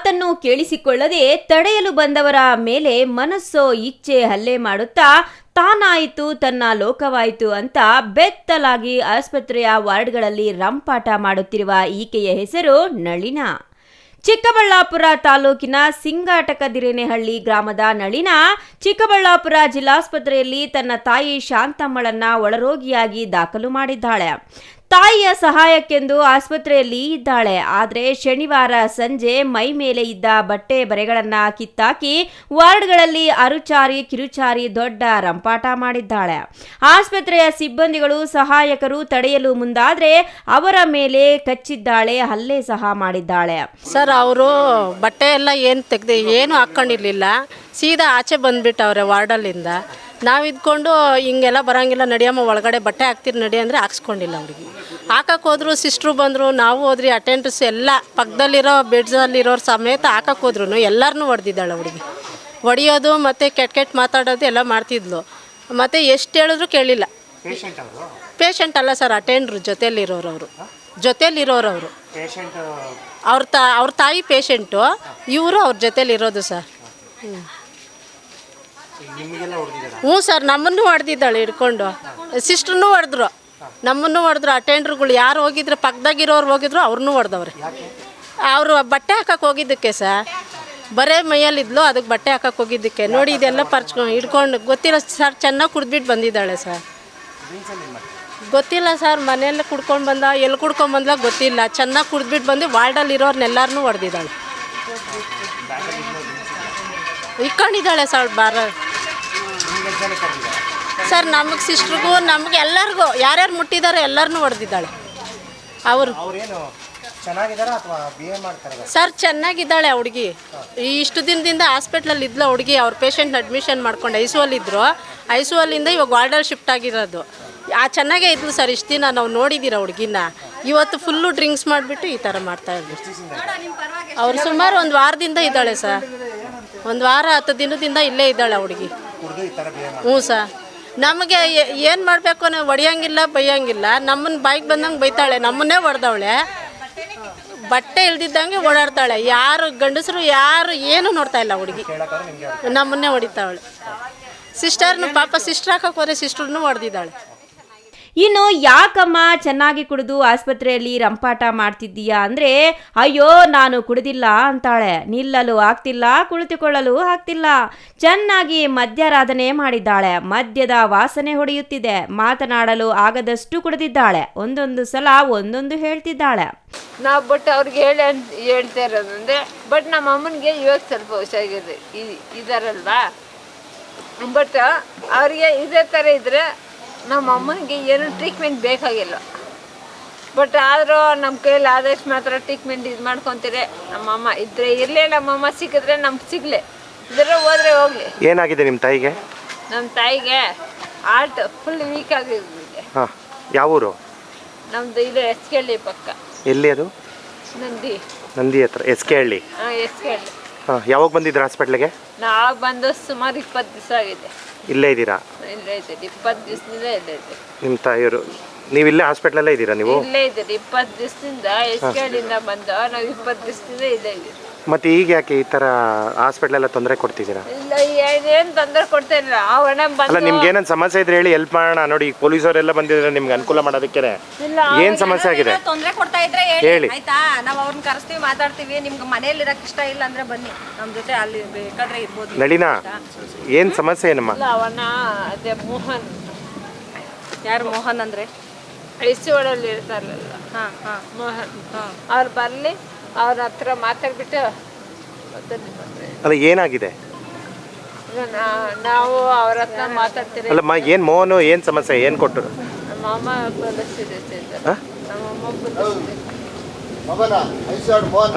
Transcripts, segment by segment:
ಮಾತನ್ನು ಕೇಳಿಸಿಕೊಳ್ಳದೆ ತಡೆಯಲು ಬಂದವರ ಮೇಲೆ ಮನಸ್ಸೋ ಇಚ್ಛೆ ಹಲ್ಲೆ ಮಾಡುತ್ತಾ ತಾನಾಯಿತು ತನ್ನ ಲೋಕವಾಯಿತು ಅಂತ ಬೆತ್ತಲಾಗಿ ಆಸ್ಪತ್ರೆಯ ವಾರ್ಡ್ಗಳಲ್ಲಿ ರಂಪಾಟ ಮಾಡುತ್ತಿರುವ ಈಕೆಯ ಹೆಸರು ನಳಿನಾ. ಚಿಕ್ಕಬಳ್ಳಾಪುರ ತಾಲೂಕಿನ ಸಿಂಗಾಟಕದಿರೇನಹಳ್ಳಿ ಗ್ರಾಮದ ನಳಿನಾ ಚಿಕ್ಕಬಳ್ಳಾಪುರ ಜಿಲ್ಲಾಸ್ಪತ್ರೆಯಲ್ಲಿ ತನ್ನ ತಾಯಿ ಶಾಂತಮ್ಮಳನ್ನ ಒಳರೋಗಿಯಾಗಿ ದಾಖಲು ಮಾಡಿದ್ದಾಳೆ. ತಾಯಿಯ ಸಹಾಯಕ್ಕೆಂದು ಆಸ್ಪತ್ರೆಯಲ್ಲಿ ಇದ್ದಾಳೆ. ಆದರೆ ಶನಿವಾರ ಸಂಜೆ ಮೈ ಮೇಲೆ ಇದ್ದ ಬಟ್ಟೆ ಬರೆಗಳನ್ನ ಕಿತ್ತಾಕಿ ವಾರ್ಡ್ಗಳಲ್ಲಿ ಅರುಚಾರಿ ಕಿರುಚಾರಿ ದೊಡ್ಡ ರಂಪಾಟ ಮಾಡಿದ್ದಾಳೆ. ಆಸ್ಪತ್ರೆಯ ಸಿಬ್ಬಂದಿಗಳು ಸಹಾಯಕರು ತಡೆಯಲು ಮುಂದಾದ್ರೆ ಅವರ ಮೇಲೆ ಕಚ್ಚಿದ್ದಾಳೆ, ಹಲ್ಲೆ ಸಹ ಮಾಡಿದ್ದಾಳೆ. ಸರ್ ಅವರು ಬಟ್ಟೆ ಎಲ್ಲ ಏನು ಹಾಕ್ಕೊಂಡಿರ್ಲಿಲ್ಲ, ಸೀದಾ ಆಚೆ ಬಂದ್ಬಿಟ್ಟವ್ರೆ ವಾರ್ಡಲ್ಲಿಂದ. ನಾವು ಇದ್ಕೊಂಡು ಹಿಂಗೆಲ್ಲ ಬರೋಂಗಿಲ್ಲ, ನಡಿಯಮ್ಮ ಒಳಗಡೆ ಬಟ್ಟೆ ಹಾಕ್ತೀರಿ ನಡಿ ಅಂದರೆ ಹಾಕ್ಸ್ಕೊಂಡಿಲ್ಲ. ಅವ್ರಿಗೆ ಹಾಕಕ್ಕೆ ಹೋದ್ರು, ಸಿಸ್ಟ್ರು ಬಂದರು, ನಾವು ಹೋದ್ರಿ, ಅಟೆಂಡರ್ಸ್ ಎಲ್ಲ ಪಕ್ಕದಲ್ಲಿರೋ ಬೆಡ್ಸಲ್ಲಿರೋರು ಸಮೇತ ಹಾಕಕ್ಕೆ ಹೋದ್ರು ಎಲ್ಲರನ್ನೂ ಹೊಡೆದಿದ್ದಾಳೆ. ಅವ್ರಿಗೆ ಹೊಡೆಯೋದು ಮತ್ತು ಕೆಟ್ಟ ಮಾತಾಡೋದು ಎಲ್ಲ ಮಾಡ್ತಿದ್ಲು. ಮತ್ತು ಎಷ್ಟು ಹೇಳಿದ್ರು ಕೇಳಿಲ್ಲ. ಪೇಷಂಟ್ ಅಲ್ಲ ಸರ್, ಅಟೆಂಡ್ರು ಜೊತೆಯಲ್ಲಿರೋರು. ಜೊತೆಯಲ್ಲಿರೋರು ಅವ್ರ ತಾಯಿ ಪೇಷಂಟು, ಇವರು ಅವ್ರ ಜೊತೆಯಲ್ಲಿರೋದು ಸರ್. ಹ್ಞೂ ಸರ್, ನಮ್ಮನ್ನು ಹೊಡೆದಿದ್ದಾಳೆ ಹಿಡ್ಕೊಂಡು. ಸಿಸ್ಟ್ರನ್ನೂ ಹೊಡೆದ್ರು, ನಮ್ಮನ್ನು ಹೊಡೆದ್ರು. ಅಟೆಂಡ್ರುಗಳು ಯಾರು ಹೋಗಿದ್ರು, ಪಕ್ಕದಾಗಿರೋರು ಹೋಗಿದ್ರು, ಅವ್ರನ್ನೂ ಹೊಡೆದವ್ರೆ. ಅವರು ಬಟ್ಟೆ ಹಾಕಕ್ಕೆ ಹೋಗಿದ್ದಕ್ಕೆ ಸರ್, ಬರೇ ಮೈಯಲ್ಲಿದ್ಲು, ಅದಕ್ಕೆ ಬಟ್ಟೆ ಹಾಕಕ್ಕೆ ಹೋಗಿದ್ದಕ್ಕೆ ನೋಡಿ ಇದೆಲ್ಲ ಹಿಡ್ಕೊಂಡು ಗೊತ್ತಿಲ್ಲ ಸರ್. ಚೆನ್ನಾಗಿ ಕುಡಿದ್ಬಿಟ್ಟು ಬಂದಿದ್ದಾಳೆ ಸರ್. ಗೊತ್ತಿಲ್ಲ ಸರ್, ಮನೆಯಲ್ಲೇ ಕುಡ್ಕೊಂಡು ಬಂದ, ಎಲ್ಲಿ ಕುಡ್ಕೊಂಡ್ಬಂದ್ಲ ಗೊತ್ತಿಲ್ಲ. ಚೆನ್ನಾಗಿ ಕುಡಿದ್ಬಿಟ್ಟು ಬಂದು ವಾರ್ಡಲ್ಲಿ ಇರೋರ್ನೆಲ್ಲರನ್ನೂ ಹೊಡೆದಿದ್ದಾಳೆ. ಇಟ್ಕೊಂಡಿದ್ದಾಳೆ ಸರ್ ಸರ್. ನಮಗೆ ಸಿಸ್ಟ್ರಿಗೂ ನಮಗೆ ಎಲ್ಲರಿಗೂ ಯಾರ್ಯಾರು ಮುಟ್ಟಿದಾರೋ ಎಲ್ಲರನ್ನೂ ಹೊಡೆದಿದ್ದಾಳೆ. ಅವರು ಸರ್ ಚೆನ್ನಾಗಿದ್ದಾಳೆ ಹುಡುಗಿ. ಇಷ್ಟು ದಿನದಿಂದ ಹಾಸ್ಪಿಟ್ಲಲ್ಲಿ ಇದ್ಲ ಹುಡುಗಿ. ಅವ್ರ ಪೇಷಂಟ್ನ ಅಡ್ಮಿಷನ್ ಮಾಡ್ಕೊಂಡು ಐಸುವಲ್ಲಿದ್ದರು. ಐಸುವಲ್ಲಿಂದ ಇವಾಗ ವಾರ್ಡಲ್ಲಿ ಶಿಫ್ಟ್ ಆಗಿರೋದು. ಚೆನ್ನಾಗೇ ಇದ್ಲು ಸರ್. ಇಷ್ಟು ದಿನ ನಾವು ನೋಡಿದ್ದೀರ ಹುಡುಗಿನ. ಇವತ್ತು ಫುಲ್ಲು ಡ್ರಿಂಕ್ಸ್ ಮಾಡಿಬಿಟ್ಟು ಈ ಥರ ಮಾಡ್ತಾಯಿದ್ರು. ಅವ್ರು ಸುಮಾರು ಒಂದು ವಾರದಿಂದ ಇದ್ದಾಳೆ ಸರ್. ಒಂದು ವಾರ 10 ದಿನದಿಂದ ಇಲ್ಲೇ ಇದ್ದಾಳೆ ಹುಡುಗಿ. ಹ್ಞೂ ಸರ್. ನಮಗೆ ಏನು ಮಾಡಬೇಕು ಅನ್ನೋ ಹೊಡಿಯೋಂಗಿಲ್ಲ, ಬೈಯೋಂಗಿಲ್ಲ. ನಮ್ಮನ್ನು ಬಾಯಿಗೆ ಬಂದಂಗೆ ಬೈತಾಳೆ, ನಮ್ಮನ್ನೇ ಹೊಡೆದವಳೆ. ಬಟ್ಟೆ ಇಲ್ದಿದ್ದಂಗೆ ಓಡಾಡ್ತಾಳೆ. ಯಾರು ಗಂಡಸರು ಯಾರು ಏನು ನೋಡ್ತಾ ಇಲ್ಲ ಹುಡುಗಿ, ನಮ್ಮನ್ನೇ ಹೊಡಿತಾವಳೆ. ಸಿಸ್ಟರ್ನು ಪಾಪ ಸಿಸ್ಟರ್ ಹಾಕಕ್ಕೆ ಹೋದ್ರೆ ಸಿಸ್ಟರ್ನು ಹೊಡೆದಿದ್ದಾಳೆ. ಇನ್ನು ಯಾಕಮ್ಮ ಚೆನ್ನಾಗಿ ಕುಡಿದು ಆಸ್ಪತ್ರೆಯಲ್ಲಿ ರಂಪಾಟ ಮಾಡ್ತಿದ್ದೀಯಾ ಅಂದರೆ, ಅಯ್ಯೋ ನಾನು ಕುಡಿದಿಲ್ಲ ಅಂತಾಳೆ. ನಿಲ್ಲಲು ಆಗ್ತಿಲ್ಲ, ಕುಳಿತುಕೊಳ್ಳಲು ಆಗ್ತಿಲ್ಲ. ಚೆನ್ನಾಗಿ ಮದ್ಯಾರಾಧನೆ ಮಾಡಿದ್ದಾಳೆ. ಮದ್ಯದ ವಾಸನೆ ಹೊಡೆಯುತ್ತಿದೆ. ಮಾತನಾಡಲು ಆಗದಷ್ಟು ಕುಡಿದಿದ್ದಾಳೆ. ಒಂದೊಂದು ಸಲ ಒಂದೊಂದು ಹೇಳ್ತಿದ್ದಾಳೆ. ನಾವು ಬಟ್ ಅವ್ರಿಗೆ ಹೇಳ್ತಾ ಇರೋದಂದರೆ, ಬಟ್ ನಮ್ಮ ಅಮ್ಮನಿಗೆ ಇವಾಗ ಸ್ವಲ್ಪ ಹುಷಾಗಿದೆ ಇದಾರಲ್ವಾ. ಬಟ್ ಅವ್ರಿಗೆ ಇದೇ ಥರ ಇದ್ದರೆ ನಮ್ಮ ಅಮ್ಮನಿಗೆ ಏನು ಟ್ರೀಟ್ಮೆಂಟ್ ಬೇಕಾಗಿಲ್ಲ. ಬಟ್ ಆದರೂ ನಮ್ಮ ಕೈಯಲ್ಲಿ ಆದಷ್ಟು ಮಾತ್ರ ಟ್ರೀಟ್ಮೆಂಟ್ ಇದು ಮಾಡ್ಕೊತೀರಿ. ನಮ್ಮಮ್ಮ ಇದ್ರೆ ಇರಲಿ, ನಮ್ಮಮ್ಮ ಸಿಕ್ಕಿದ್ರೆ ನಮ್ಗೆ ಸಿಗಲಿ, ಇದ್ರೆ ಹೋದ್ರೆ ಹೋಗಲಿ. ಏನಾಗಿದೆ ನಿಮ್ಮ ತಾಯಿಗೆ? ನಮ್ಮ ತಾಯಿಗೆ ಹಾರ್ಟ್ ಫುಲ್ ವೀಕ್ ಆಗಿದೆ. ಹಾಂ, ಯಾವ ಊರು? ನಮ್ಮದು ಇದು ಎಸ್ಕೆಹಳ್ಳಿ ಪಕ್ಕ. ಎಲ್ಲಿ ಅದು? ನಂದಿ ಹತ್ರ ಎಸ್ಕೆಹಳ್ಳಿ. ಹಾಂ, ಎಸ್ಕೆಹಳ್ಳಿ. ಹಾಂ, ಯಾವಾಗ ಬಂದಿದ್ದೀರಾ ಹಾಸ್ಪಿಟ್ಲಿಗೆ? ನಾವು ಬಂದು ಸುಮಾರು 20 ದಿವಸ ಆಗಿದೆ. ಇಲ್ಲೇ ಇದ್ದೀರಾ? ಇಲ್ಲೇ ಇದ್ದೀರಿ, 20 ದಿವಸದಿಂದ ಇಲ್ಲೇ ಇದ್ದೀರಿ. ನಿಮ್ಮ ತಾಯಿಯವರು ನೀವು ಇಲ್ಲೇ ಹಾಸ್ಪಿಟ್ಲಲ್ಲೇ ಇದ್ದೀರಾ? ನೀವು ಇಲ್ಲೇ ಇದ್ದೀರಿ 20 ದಿವಸದಿಂದ. ಎಸ್ಕೆಹಳ್ಳಿಯಿಂದ ಬಂದು ನಾವು 20 ದಿವಸದಿಂದ ಇಲ್ಲೇ ಇದ್ದೀರಿ. ಮತ್ತೆ ಈಗ ಯಾಕೆ ಈ ಥರ ಹಾಸ್ಪಿಟ್ಲೆಲ್ಲ ತೊಂದರೆ ಕೊಡ್ತಿದ್ದೀರಾ? ಇಲ್ಲ, ಏನು ತೊಂದರೆ ಕೊಡ್ತಾ ಇಲ್ಲ. ಅವನ ಅಲ್ಲ, ನಿಮ್ಗೆ ಏನೇನು ಸಮಸ್ಯೆ ಇದ್ರೆ ಹೇಳಿ, ಹೆಲ್ಪ್ ಮಾಡೋಣ. ನೋಡಿ, ಈಗ ಪೊಲೀಸವರೆಲ್ಲ ಬಂದಿದ್ರೆ ನಿಮ್ಗೆ ಅನುಕೂಲ ಮಾಡೋದಕ್ಕೆ. ಏನು ಸಮಸ್ಯೆ ಆಗಿದೆ ತೊಂದರೆ ಕೊಡ್ತಾ ಇದ್ರೆ ಹೇಳಿ ಆಯ್ತಾ. ನಾವು ಅವ್ರನ್ನ ಕರೆಸ್ತೀವಿ, ಮಾತಾಡ್ತೀವಿ. ನಿಮ್ಗೆ ಮನೇಲಿ ಇರಕ್ಕೆ ಇಷ್ಟ ಇಲ್ಲ ಅಂದ್ರೆ ಬನ್ನಿ, ನಮ್ಮ ಜೊತೆ ಅಲ್ಲಿ ಬೇಕಾದ್ರೆ ಇರ್ಬೋದು. ನಳಿನಾ, ಏನು ಸಮಸ್ಯೆ ಏನಮ್ಮ? ಅವನ ಅದೇ ಮೋಹನ್. ಯಾರು ಮೋಹನ್ ಅಂದ್ರೆ? ಐಸಿಒಳಲ್ಲಿ ಇರ್ತಾರಲ್ಲ. ಹಾಂ ಹಾಂ, ಮೋಹನ್. ಅವ್ರು ಬರಲಿ, ಅವ್ರ ಹತ್ರ ಮಾತಾಡ್ಬಿಟ್ಟು ಅಲ್ಲ, ಏನಾಗಿದೆ? ನಾವು ಅವ್ರ ಹತ್ರ ಮಾತಾಡ್ತೀರಿ. ಅಲ್ಲಮ್ಮ, ಏನು ಮೋಹನ್, ಏನು ಸಮಸ್ಯೆ, ಏನು ಕೊಟ್ಟರು? ನಮ್ಮ ಅಮ್ಮ ಪೊಲೀಸಿದೆ. ನಮ್ಮಮ್ಮ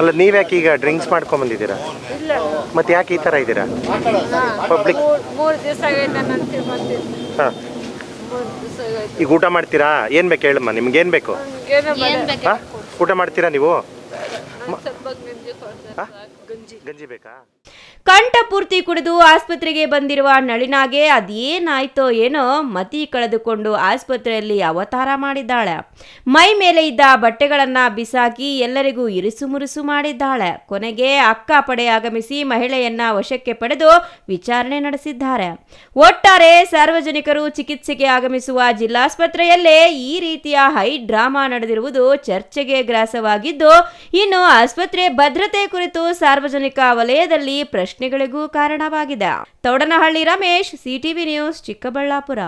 ಅಲ್ಲ, ನೀವು ಯಾಕೆ ಈಗ ಡ್ರಿಂಕ್ಸ್ ಮಾಡ್ಕೊಂಬಂದಿದ್ದೀರಾ? ಇಲ್ಲ, ಮತ್ತೆ ಯಾಕೆ ಈ ಥರ ಇದ್ದೀರಾ? ಪಬ್ಲಿಕ್ 3 ದಿವಸ ಆಗೈತೆ ನಾನು ತಿರ್ಕೊಂತೀನಿ. ಹಾಂ, 3 ದಿವಸ ಆಗೈತೆ. ಈಗ ಊಟ ಮಾಡ್ತೀರಾ? ಏನು ಬೇಕು ಹೇಳಮ್ಮ, ನಿಮ್ಗೇನು ಬೇಕು? ಹಾಂ, ಊಟ ಮಾಡ್ತೀರಾ ನೀವು? ಸ್ವಲ್ಪ ಗಂಜಿ ಕೊಡ್ತಾರೆ. ಗಂಜಿ ಬೇಕಾ? ಕಂಠಪೂರ್ತಿ ಕುಡಿದು ಆಸ್ಪತ್ರೆಗೆ ಬಂದಿರುವ ನಳಿನಾಗೆ ಅದೇನಾಯ್ತೋ ಏನೋ ಮತಿ ಕಳೆದುಕೊಂಡು ಆಸ್ಪತ್ರೆಯಲ್ಲಿ ಅವತಾರ ಮಾಡಿದ್ದಾಳೆ. ಮೈ ಮೇಲೆ ಇದ್ದ ಬಟ್ಟೆಗಳನ್ನ ಬಿಸಾಕಿ ಎಲ್ಲರಿಗೂ ಇರಿಸು ಮುರುಸು ಮಾಡಿದ್ದಾಳೆ. ಕೊನೆಗೆ ಅಕ್ಕ ಪಡೆ ಆಗಮಿಸಿ ಮಹಿಳೆಯನ್ನ ವಶಕ್ಕೆ ಪಡೆದು ವಿಚಾರಣೆ ನಡೆಸಿದ್ದಾರೆ. ಒಟ್ಟಾರೆ ಸಾರ್ವಜನಿಕರು ಚಿಕಿತ್ಸೆಗೆ ಆಗಮಿಸುವ ಜಿಲ್ಲಾಸ್ಪತ್ರೆಯಲ್ಲೇ ಈ ರೀತಿಯ ಹೈ ಡ್ರಾಮಾ ನಡೆದಿರುವುದು ಚರ್ಚೆಗೆ ಗ್ರಾಸವಾಗಿದ್ದು, ಇನ್ನು ಆಸ್ಪತ್ರೆ ಭದ್ರತೆ ಕುರಿತು ಸಾರ್ವಜನಿಕ ವಲಯದಲ್ಲಿ ಪ್ರಶ್ನೆಗಳಿಗೂ ಕಾರಣವಾಗಿದೆ. Thoudanahalli Ramesh, CTV news, Chikkaballapur.